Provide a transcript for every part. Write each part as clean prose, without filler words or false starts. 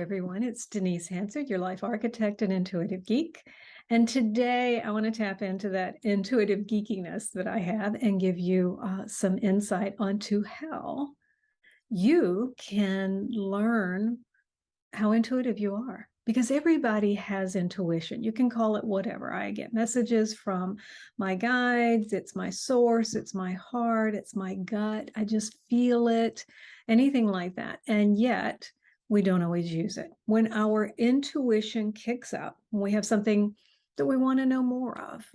everyone. It's Denise Hansard, your life architect and intuitive geek. And today I want to tap into that intuitive geekiness that I have and give you some insight onto how you can learn how intuitive you are. Because everybody has intuition. You can call it whatever. I get messages from my guides. It's my source. It's my heart. It's my gut. I just feel it. Anything like that. And yet we don't always use it. When our intuition kicks up, when we have something that we want to know more of,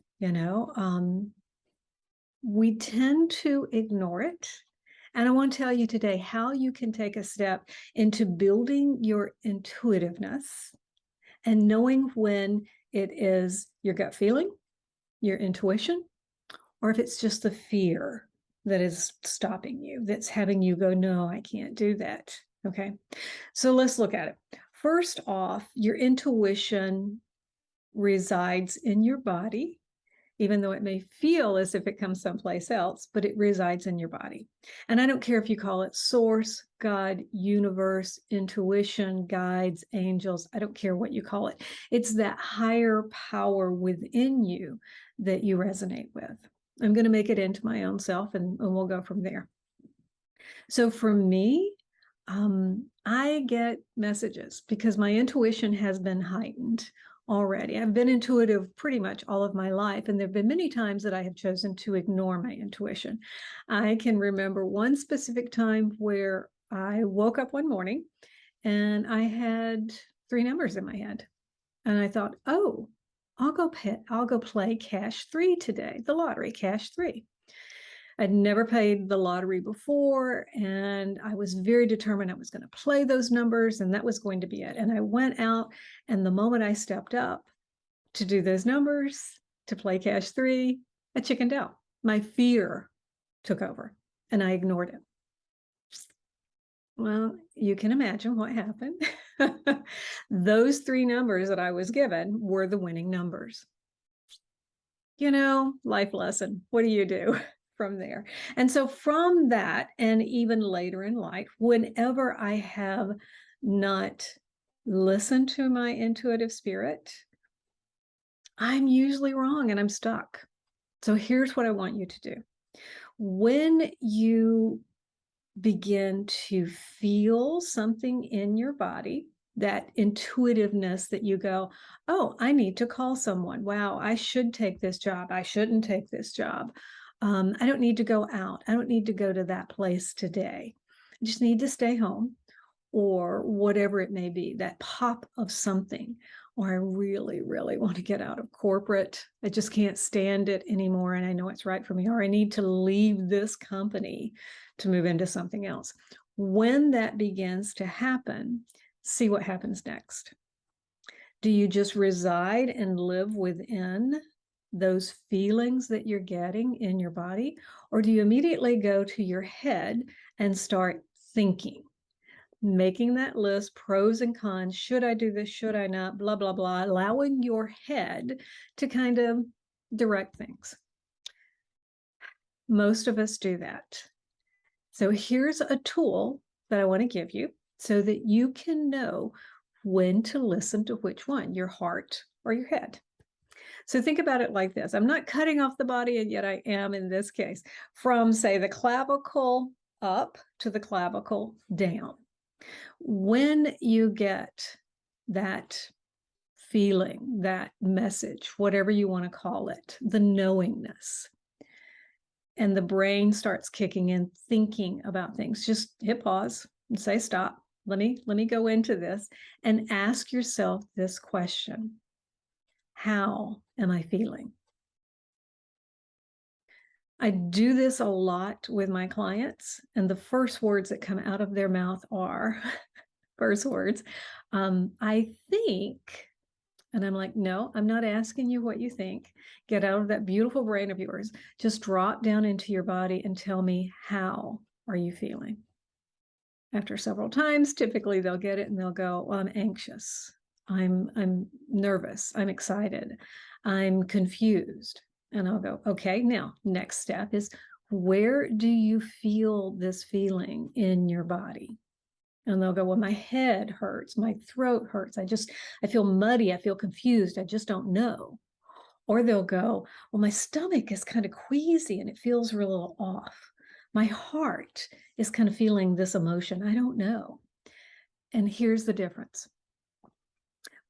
we tend to ignore it. And I want to tell you today how you can take a step into building your intuitiveness and knowing when it is your gut feeling, your intuition, or if it's just the fear that is stopping you, that's having you go, no, I can't do that. Okay, so let's look at it. First off, your intuition resides in your body, even though it may feel as if it comes someplace else, but it resides in your body. And I don't care if you call it source, God, universe, intuition, guides, angels, I don't care what you call it. It's that higher power within you that you resonate with. I'm going to make it into my own self and we'll go from there. So for me, I get messages because my intuition has been heightened already. I've been intuitive pretty much all of my life, and there have been many times that I have chosen to ignore my intuition. I can remember one specific time where I woke up one morning and I had 3 numbers in my head. And I thought, oh, I'll go play Cash 3 today, the lottery, Cash 3. I'd never played the lottery before, and I was very determined I was going to play those numbers, and that was going to be it. And I went out, and the moment I stepped up to do those numbers, to play Cash 3, I chickened out. My fear took over, and I ignored it. Well, you can imagine what happened. Those 3 numbers that I was given were the winning numbers. Life lesson. What do you do from there? And so from that, and even later in life, whenever I have not listened to my intuitive spirit, I'm usually wrong and I'm stuck. So here's what I want you to do. When you begin to feel something in your body, that intuitiveness that you go, oh, I need to call someone. Wow, I should take this job. I shouldn't take this job. I don't need to go out. I don't need to go to that place today. I just need to stay home, or whatever it may be, that pop of something. Or I really, really want to get out of corporate. I just can't stand it anymore. And I know it's right for me. Or I need to leave this company to move into something else. When that begins to happen, see what happens next. Do you just reside and live within those feelings that you're getting in your body? Or do you immediately go to your head and start thinking, making that list, pros and cons, should I do this, should I not, blah, blah, blah, allowing your head to kind of direct things? Most of us do that. So here's a tool that I want to give you so that you can know when to listen to which one, your heart or your head. So think about it like this. I'm not cutting off the body, and yet I am in this case, from, say, the clavicle up to the clavicle down. When you get that feeling, that message, whatever you want to call it, the knowingness, and the brain starts kicking in, thinking about things, just hit pause and say, stop. Let me go into this and ask yourself this question. How am I feeling? I do this a lot with my clients, and the first words that come out of their mouth are, I think, and I'm like, no, I'm not asking you what you think. Get out of that beautiful brain of yours. Just drop down into your body and tell me, how are you feeling? After several times, typically they'll get it and they'll go, well, I'm anxious. I'm nervous. I'm excited. I'm confused. And I'll go, okay, now next step is, where do you feel this feeling in your body? And they'll go, well, my head hurts, my throat hurts. I feel muddy, I feel confused, I just don't know. Or they'll go, well, my stomach is kind of queasy and it feels real off. My heart is kind of feeling this emotion. I don't know. And here's the difference.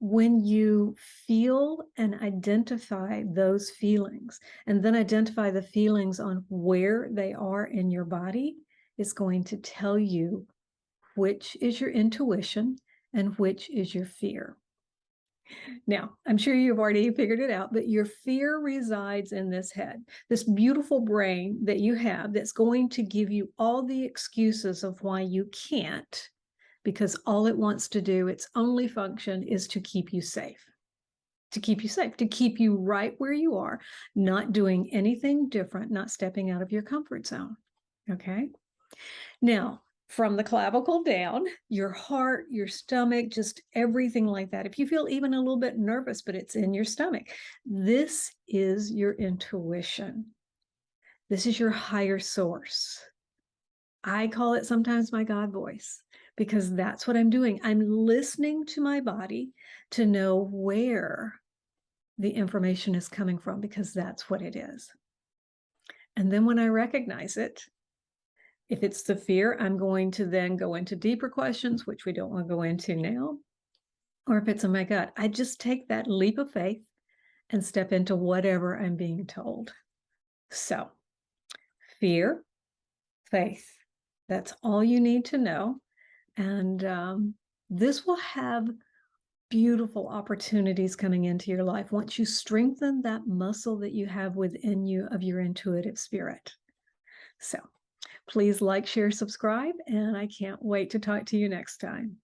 When you feel and identify those feelings, and then identify the feelings on where they are in your body, it's going to tell you which is your intuition and which is your fear. Now, I'm sure you've already figured it out, but your fear resides in this head, this beautiful brain that you have that's going to give you all the excuses of why you can't, because all it wants to do, its only function is to keep you safe, to keep you safe, to keep you right where you are, not doing anything different, not stepping out of your comfort zone. Okay. Now, from the clavicle down, your heart, your stomach, just everything like that. If you feel even a little bit nervous, but it's in your stomach, this is your intuition. This is your higher source. I call it sometimes my God voice, because that's what I'm doing. I'm listening to my body to know where the information is coming from, because that's what it is. And then when I recognize it, if it's the fear, I'm going to then go into deeper questions, which we don't want to go into now. Or if it's in my gut, I just take that leap of faith and step into whatever I'm being told. So, fear, faith, that's all you need to know. And this will have beautiful opportunities coming into your life once you strengthen that muscle that you have within you of your intuitive spirit. So, please like, share, subscribe, and I can't wait to talk to you next time.